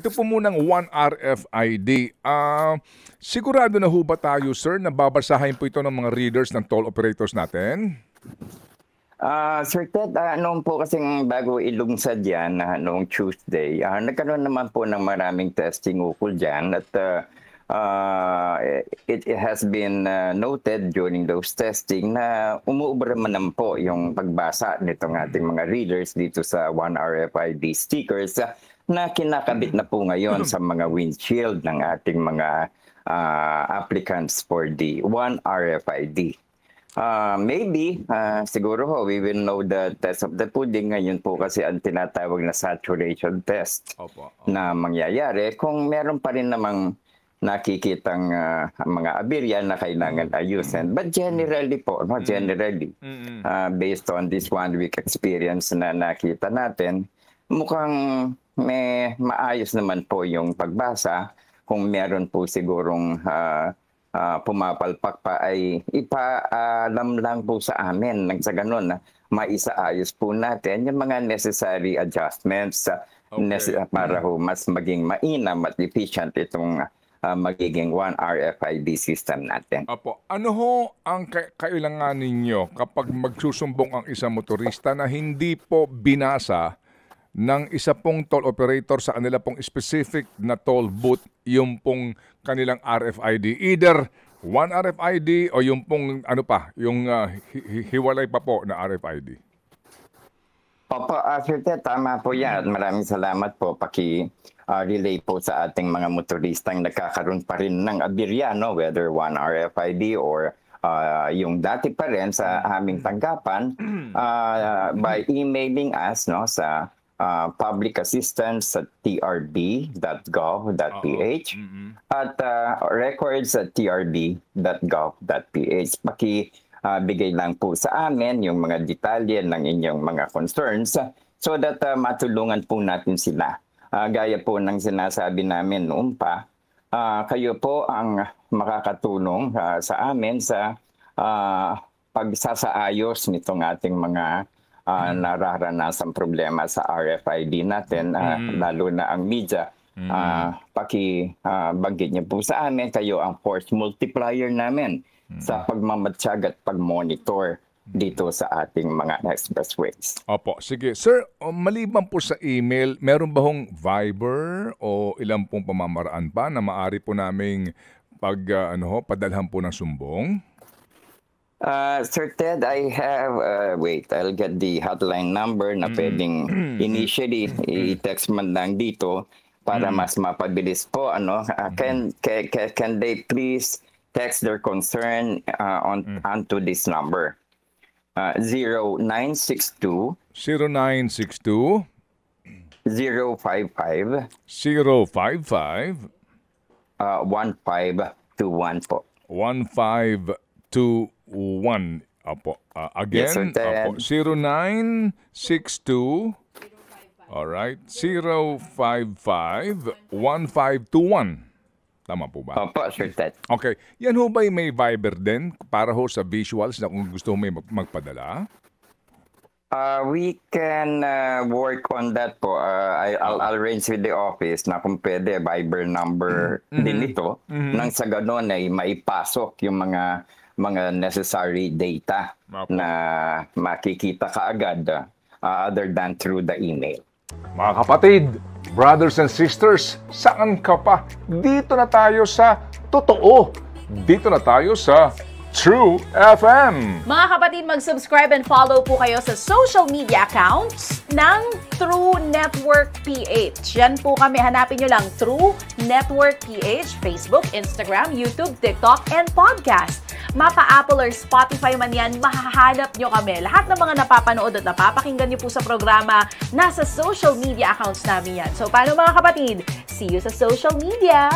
Ito po munang One RFID. Sigurado na ho ba tayo, sir, na babasahin po ito ng mga readers ng toll operators natin? Sir Ted, noong po kasing bago ilungsad yan, noong Tuesday, nagkaroon naman po ng maraming testing ukol dyan at it has been noted during those testing na umuubra naman po yung pagbasa nitong ating mga readers dito sa One RFID stickers na kinakabit na po ngayon sa mga windshield ng ating mga applicants for the One RFID. Maybe, siguro ho, we will know the test of the pudding. Ngayon po kasi ang tinatawag na saturation test na mangyayari kung meron pa rin namang nakikitang mga aberya na kailangan ayusin. But generally po, based on this 1 week experience na nakita natin, mukhang may maayos naman po yung pagbasa. Kung meron po sigurong pumapalpak pa ay ipaalam lang po sa amin nang sa ganun maisaayos po natin yung mga necessary adjustments para ho mas maging mainam at efficient itong magiging One RFID system natin. Apo, ano ho ang kailangan ninyo kapag magsusumbong ang isang motorista na hindi po binasa ng isa pong toll operator sa kanila pong specific na toll booth yung pong kanilang RFID? Either One RFID o yung pong ano pa, yung hiwalay pa po na RFID? Opo, Sir Ted, tama po yan. Maraming salamat po. Relay po sa ating mga motoristang nagkakaroon pa rin ng aberya, no? Whether One RFID or yung dati pa rin sa aming tanggapan by emailing us, no, sa public assistance at trb.gov.ph at records at trb.gov.ph. Bigay lang po sa amin yung mga detalye ng inyong mga concerns so that matulungan po natin sila. Gaya po ng sinasabi namin noon pa, kayo po ang makakatulong sa amin sa pagsasaayos nitong ating mga nararanasang problema sa RFID natin, lalo na ang media. Pakibanggit niyo po sa amin, kayo ang force multiplier namin sa pagmamatsyag at pagmonitor dito sa ating mga expressways. Opo, sige. Sir, maliban po sa email, meron ba hong Viber o ilang pong pamamaraan pa na maaari po naming padalhan po ng sumbong? Sir Ted, I have, wait, I'll get the hotline number na pwedeng initially i-text man lang dito para mas mapabilis po. Can they please text their concern onto this number? 0962 0962 055 055 1521 po. 1521. Apo. Again, yes, apo. 0962 alright, 055 1521. Tama po ba? Opo, Sir Ted. Okay. Yan ho ba may Viber din para ho sa visuals na kung gusto mo may magpadala? We can work on that po. I'll arrange with the office na kung pwede Viber number din ito nang sa gano'n ay maipasok yung mga necessary data na makikita kaagad other than through the email. Mga kapatid, brothers and sisters, saan ka pa? Dito na tayo sa totoo. Dito na tayo sa True FM. Mga kapatid, mag-subscribe and follow po kayo sa social media accounts ng True Network PH. Yan po kami. Hanapin nyo lang True Network PH, Facebook, Instagram, YouTube, TikTok, and podcast. Mapa Apple or Spotify man yan, mahahanap nyo kami. Lahat ng mga napapanood at napapakinggan nyo po sa programa, nasa social media accounts namin yan. So, paano mga kapatid? See you sa social media!